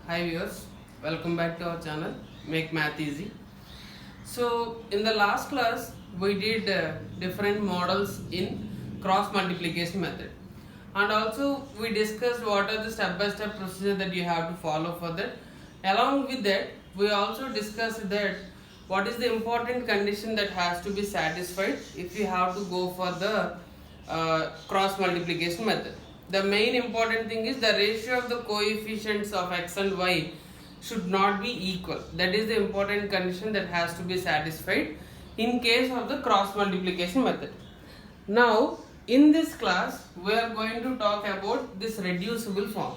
Hi viewers, welcome back to our channel Make Math Easy. So in the last class we did different models in cross multiplication method, and also we discussed what are the step-by-step procedure that you have to follow for that. Along with that, we also discussed that what is the important condition that has to be satisfied if you have to go for the cross multiplication method. The main important thing is the ratio of the coefficients of x and y should not be equal. That is the important condition that has to be satisfied in case of the cross multiplication method. Now in this class we are going to talk about this reducible form.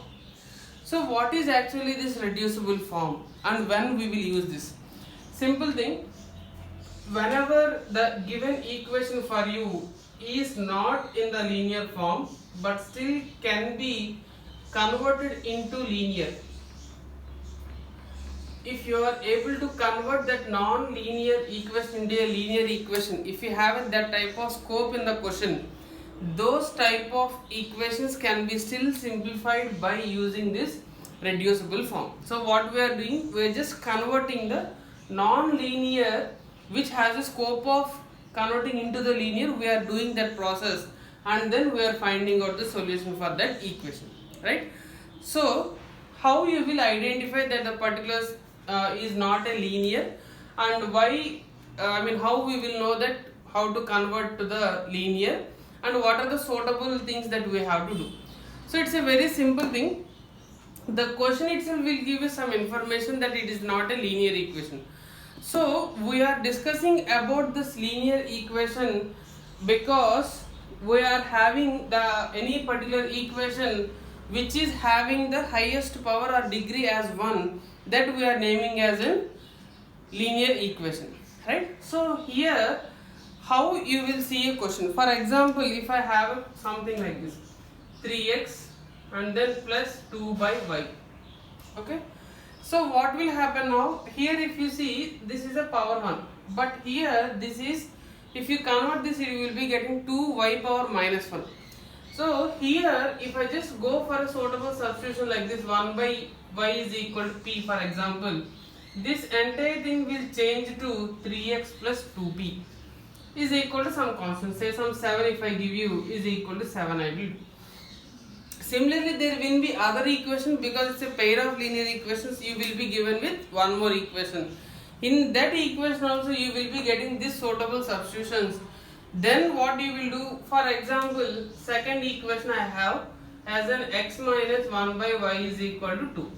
So what is actually this reducible form and when we will use this? Simple thing, whenever the given equation for you is not in the linear form but still can be converted into linear, if you are able to convert that non-linear equation into a linear equation, if you have that type of scope in the question, those type of equations can be still simplified by using this reducible form. So what we are doing, we are just converting the non-linear which has a scope of converting into the linear. We are doing that process and then we are finding out the solution for that equation, right? So how you will identify that the particular is not a linear, and why, how we will know that how to convert to the linear, and what are the suitable things that we have to do. So it's a very simple thing. The question itself will give you some information that it is not a linear equation. So we are discussing about this linear equation because we are having the any particular equation which is having the highest power or degree as 1, that we are naming as a linear equation, right? So here how you will see a question. For example, if I have something like this, 3x and then plus 2 by y, okay? So what will happen now? Here if you see, this is a power 1, but here this is, if you convert this, you will be getting 2y power minus 1. So here if I just go for a suitable substitution like this, 1 by y is equal to p, for example, this entire thing will change to 3x plus 2p is equal to some constant, say some 7 if I give you is equal to 7 I will. Similarly, there will be other equation, because it's a pair of linear equations, you will be given with one more equation. In that equation also you will be getting this suitable substitutions. Then what you will do, for example, second equation I have as an x minus 1 by y is equal to 2.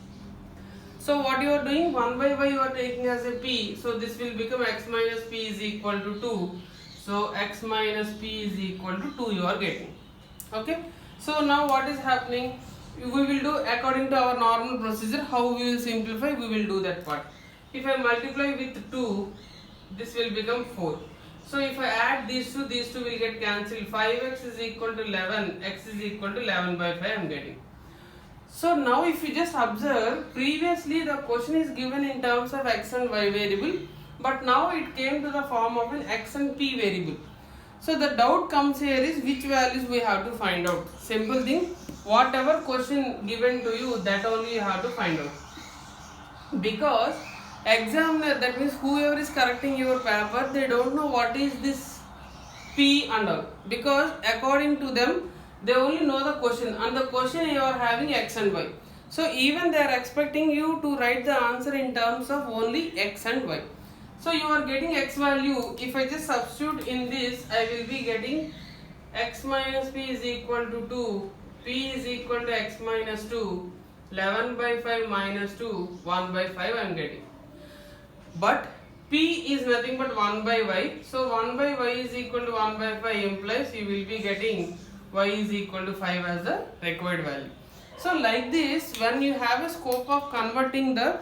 So what you are doing, 1 by y you are taking as a p, so this will become x minus p is equal to 2. So x minus p is equal to 2 you are getting, okay? So now what is happening, we will do according to our normal procedure. How we will simplify, we will do that part. If I multiply with 2, this will become 4. So if I add these two will get cancelled. 5x is equal to 11, x is equal to 11 by 5 I am getting. So now if you just observe, previously the question is given in terms of x and y variable, but now it came to the form of an x and p variable. So the doubt comes here is which values we have to find out. Simple thing, whatever question given to you, that only you have to find out. Because examiner, that means whoever is correcting your paper, they don't know what is this p and all, because according to them they only know the question, and the question you are having x and y. So even they are expecting you to write the answer in terms of only x and y. So you are getting x value, if I just substitute in this, I will be getting x minus p is equal to 2, p is equal to x minus 2, 11 by 5 minus 2, 1 by 5 I am getting. But p is nothing but 1 by y, so 1 by y is equal to 1 by 5 implies you will be getting y is equal to 5 as the required value. So like this, when you have a scope of converting the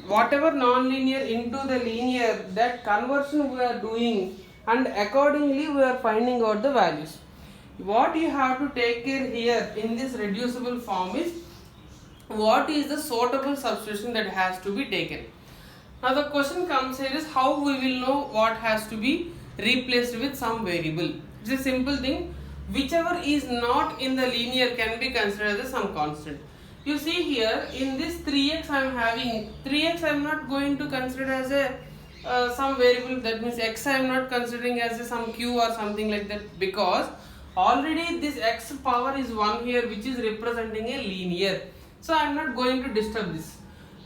whatever non-linear into the linear, that conversion we are doing, and accordingly we are finding out the values. What you have to take care here in this reducible form is what is the suitable substitution that has to be taken. Now the question comes here is how we will know what has to be replaced with some variable. It's a simple thing. Whichever is not in the linear can be considered as some constant. You see here in this 3x I am having 3x, I am not going to consider as a some variable, that means x I am not considering as a some q or something like that, because already this x power is 1 here, which is representing a linear. So I am not going to disturb this.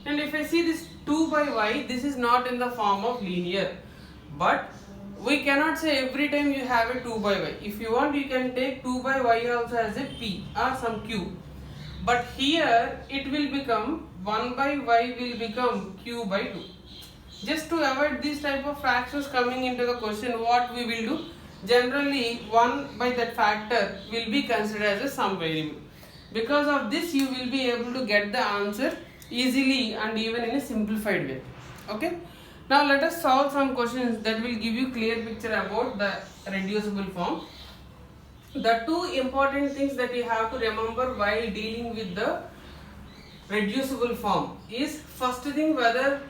And if I see this 2 by y, this is not in the form of linear, but we cannot say every time you have a 2 by y. If you want, you can take 2 by y also as a p or some q, but here it will become 1 by y will become q by 2. Just to avoid these type of fractions coming into the question, what we will do, generally 1 by that factor will be considered as a sum variable. Because of this, you will be able to get the answer easily and even in a simplified way. Okay. Now let us solve some questions that will give you clear picture about the reducible form. The two important things that you have to remember while dealing with the reducible form is, first thing, whether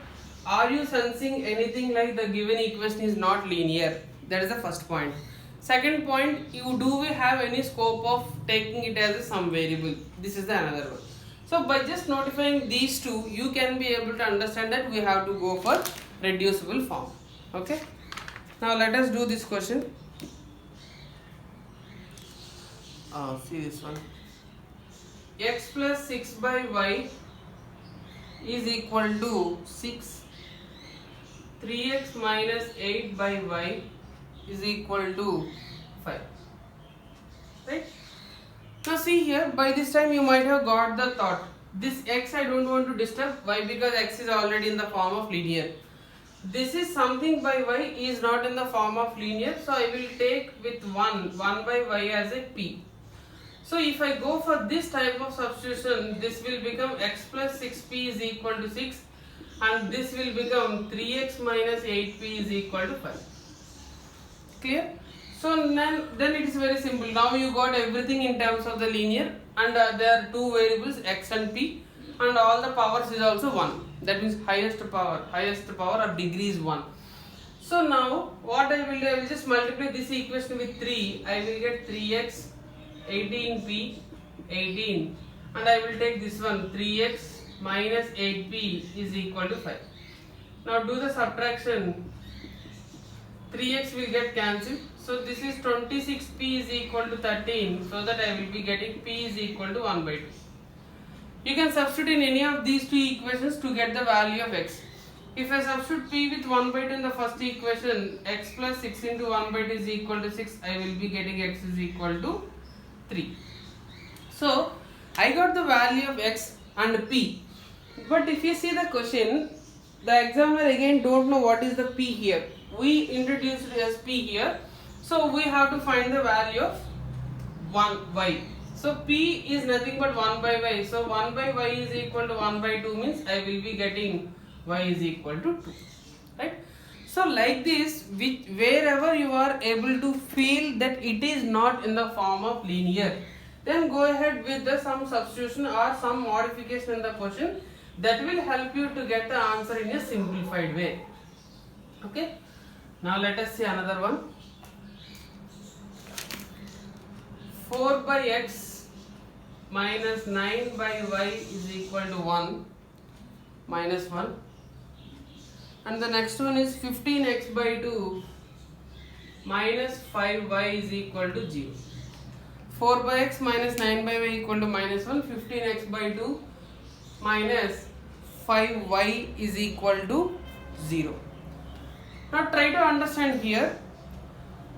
are you sensing anything like the given equation is not linear. That is the first point. Second point, do we have any scope of taking it as a sum variable? This is the another one. So by just notifying these two, you can be able to understand that we have to go for reducible form. Okay. Now let us do this question. See this one. X plus 6 by y is equal to 6. 3x minus 8 by y is equal to 5. Right? Now see here, by this time you might have got the thought, this x I don't want to disturb. Why? Because x is already in the form of linear. This is something by y is not in the form of linear, so I will take with 1 by y as a p. So if I go for this type of substitution, this will become x plus 6p is equal to 6, and this will become 3x minus 8p is equal to 5. Clear? So then it is very simple. Now you got everything in terms of the linear, and there are two variables x and p, and all the powers is also 1. That means highest power or degree is 1. So now what I will do, I will just multiply this equation with 3. I will get 3x 18p 18, and I will take this one 3x minus 8p is equal to 5. Now do the subtraction. 3x will get cancelled, so this is 26p is equal to 13, so that I will be getting p is equal to 1 by 2. You can substitute in any of these two equations to get the value of x. If I substitute p with 1 by 2 in the first equation, x plus 6 into 1 by 2 is equal to 6, I will be getting x is equal to 3. So I got the value of x and p. But if you see the question, the examiner again don't know what is the p here. We introduced it as p here, so we have to find the value of 1y. So p is nothing but 1 by y. So 1 by y is equal to 1 by 2 means I will be getting y is equal to 2. Right? So like this, wherever you are able to feel that it is not in the form of linear, then go ahead with the some substitution or some modification in the question that will help you to get the answer in a simplified way. Okay. Now let us see another one. 4 by x minus 9 by y is equal to 1 minus 1, and the next one is 15x by 2 minus 5y is equal to 0. 4 by x minus 9 by y equal to minus 1, 15x by 2 minus 5y is equal to 0. Now try to understand here,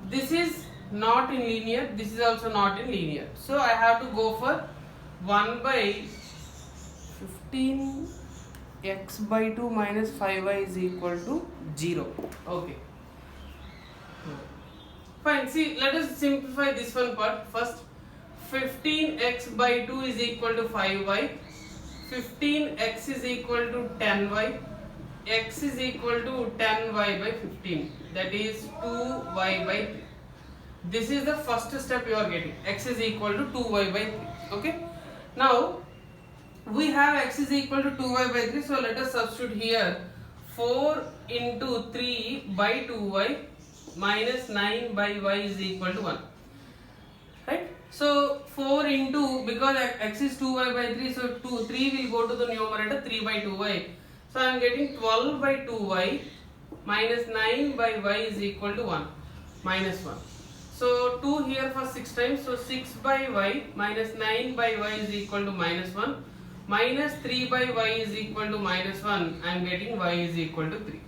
this is not in linear, this is also not in linear. So I have to go for 1 by 15x by 2 minus 5y is equal to 0. Okay. Fine. See, let us simplify this one part first. 15x by 2 is equal to 5y. 15x is equal to 10y. X is equal to 10y by 15. That is 2y by 3. This is the first step you are getting. X is equal to 2y by 3. Okay. Now we have x is equal to 2y by 3. So let us substitute here 4 into 3 by 2y minus 9 by y is equal to 1. Right. So 4 into, because x is 2y by 3, so 3 will go to the numerator, 3 by 2y. So I am getting 12 by 2y minus 9 by y is equal to 1, minus 1. So 2 here for 6 times, so 6 by y minus 9 by y is equal to minus 1, minus 3 by y is equal to minus 1, I am getting y is equal to 3.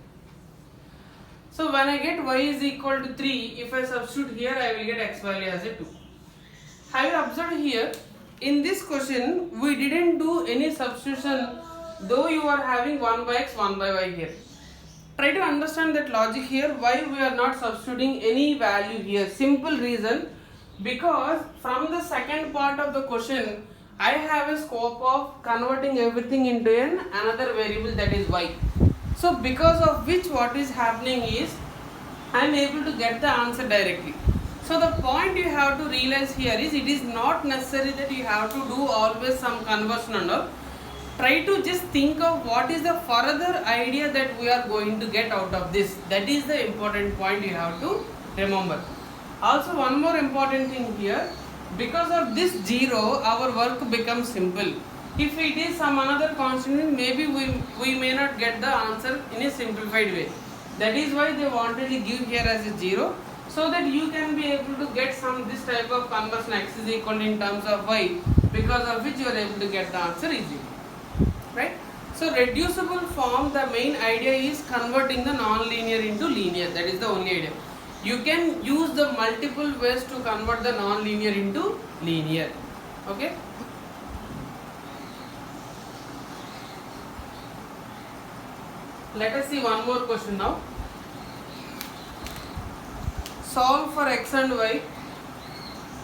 So when I get y is equal to 3, if I substitute here, I will get x value as a 2. Have you observed here, in this question, we didn't do any substitution, though you are having 1 by x, 1 by y here. Try to understand that logic here, why we are not substituting any value here. Simple reason, because from the second part of the question, I have a scope of converting everything into another variable, that is y. So because of which what is happening is, I am able to get the answer directly. So the point you have to realize here is, it is not necessary that you have to do always some conversion and all. Try to just think of what is the further idea that we are going to get out of this. That is the important point you have to remember. Also one more important thing here, because of this 0, our work becomes simple. If it is some another constant, maybe we may not get the answer in a simplified way. That is why they wanted to give here as a 0, so that you can be able to get some this type of conversion, x is equal in terms of y, because of which you are able to get the answer easily. Right? So reducible form, the main idea is converting the non-linear into linear. That is the only idea. You can use the multiple ways to convert the non-linear into linear. Okay? Let us see one more question now. Solve for x and y.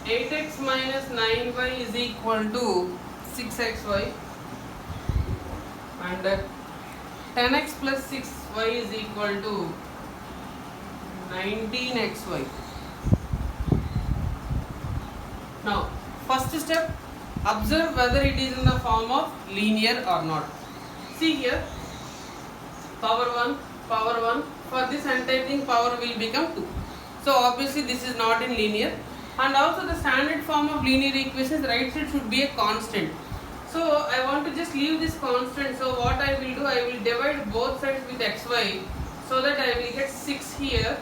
8x minus 9y is equal to 6xy. And 10x plus 6y is equal to 19xy. Now, first step, observe whether it is in the form of linear or not. See here, power 1, power 1, for this entire thing power will become 2. So obviously this is not in linear, and also the standard form of linear equations, right side should be a constant. So I want to just leave this constant. So what I will do, I will divide both sides with xy, so that I will get 6 here.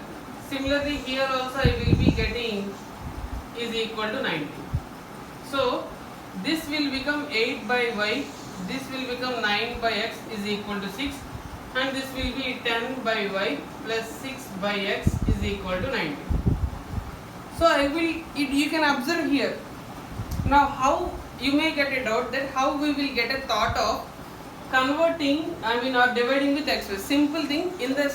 Similarly here also I will be getting is equal to 19. So this will become 8 by y, this will become 9 by x is equal to 6, and this will be 10 by y plus 6 by x is equal to 19. So you can observe here. Now how you may get a doubt that how we will get a thought of converting, or dividing with x. Simple thing, in the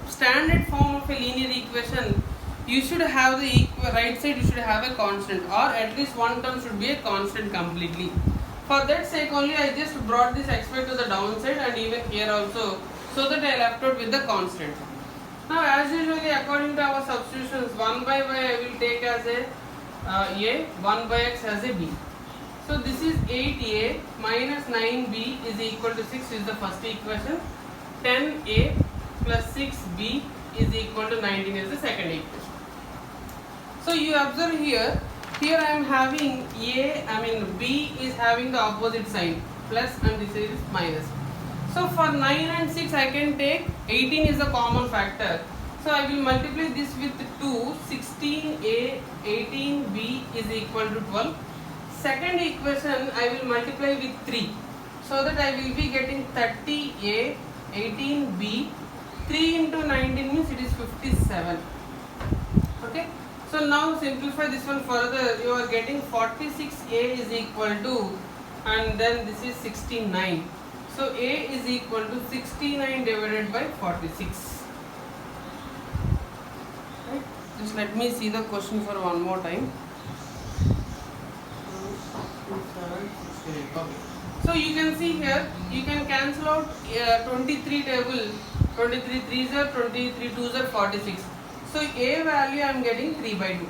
standard form of a linear equation, you should have the right side, you should have a constant, or at least one term should be a constant completely. For that sake only I just brought this xy to the downside, and even here also, so that I left out with the constant. Now as usually according to our substitutions, 1 by y I will take as a 1 by x as a b. So this is 8a minus 9b is equal to 6 is the first equation. 10a plus 6b is equal to 19 is the second equation. So you observe here I am having b is having the opposite sign, plus, and this is minus. So for 9 and 6 I can take 18 is a common factor. So I will multiply this with 2, 16a, 18b is equal to 12. Second equation I will multiply with 3, so that I will be getting 30a, 18b, 3 into 19 means it is 57. Okay. So now simplify this one further, you are getting 46a is equal to, and then this is 69. So a is equal to 69 divided by 46. Right. Just let me see the question for one more time. Okay. So you can see here, you can cancel out 23 table, 23 3s are 23 2s are 46. So a value I am getting 3 by 2.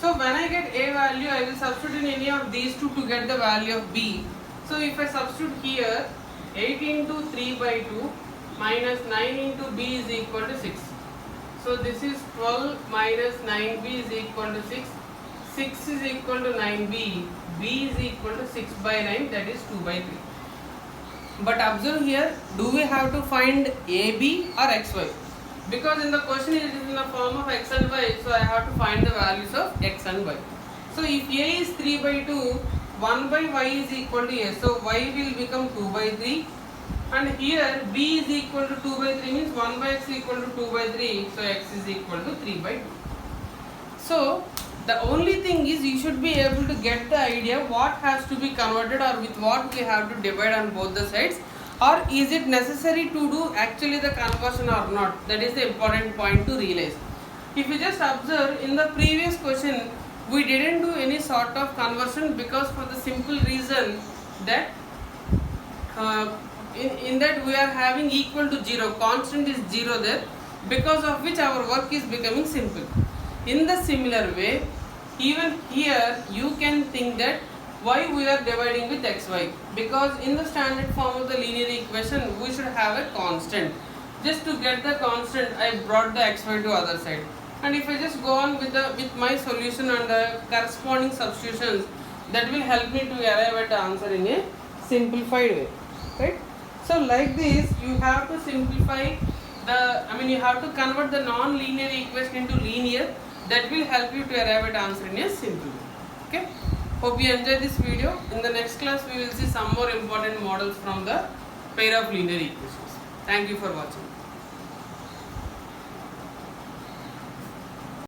So when I get a value, I will substitute in any of these two to get the value of b. So if I substitute here, 8 into 3 by 2 minus 9 into b is equal to 6. So this is 12 minus 9b is equal to 6. 6 is equal to 9b, b is equal to 6 by 9, that is 2 by 3. But observe here, do we have to find AB or XY? Because in the question it is in the form of x and y, so I have to find the values of x and y. So if A is 3 by 2, 1 by y is equal to A, so y will become 2 by 3. And here B is equal to 2 by 3 means 1 by x equal to 2 by 3, so x is equal to 3 by 2. So the only thing is you should be able to get the idea what has to be converted or with what we have to divide on both the sides, or is it necessary to do actually the conversion or not. That is the important point to realize. If you just observe in the previous question, we didn't do any sort of conversion because for the simple reason that in that we are having equal to 0, constant is 0 there, because of which our work is becoming simple. In the similar way, even here you can think that why we are dividing with xy, because in the standard form of the linear equation we should have a constant. Just to get the constant, I brought the xy to other side, and if I just go on with my solution and the corresponding substitutions, that will help me to arrive at the answer in a simplified way, right? So like this you have to simplify you have to convert the non-linear equation into linear. That will help you to arrive at answer in a simple way. Okay, hope you enjoyed this video. In the next class we will see some more important models from the pair of linear equations. Thank you for watching.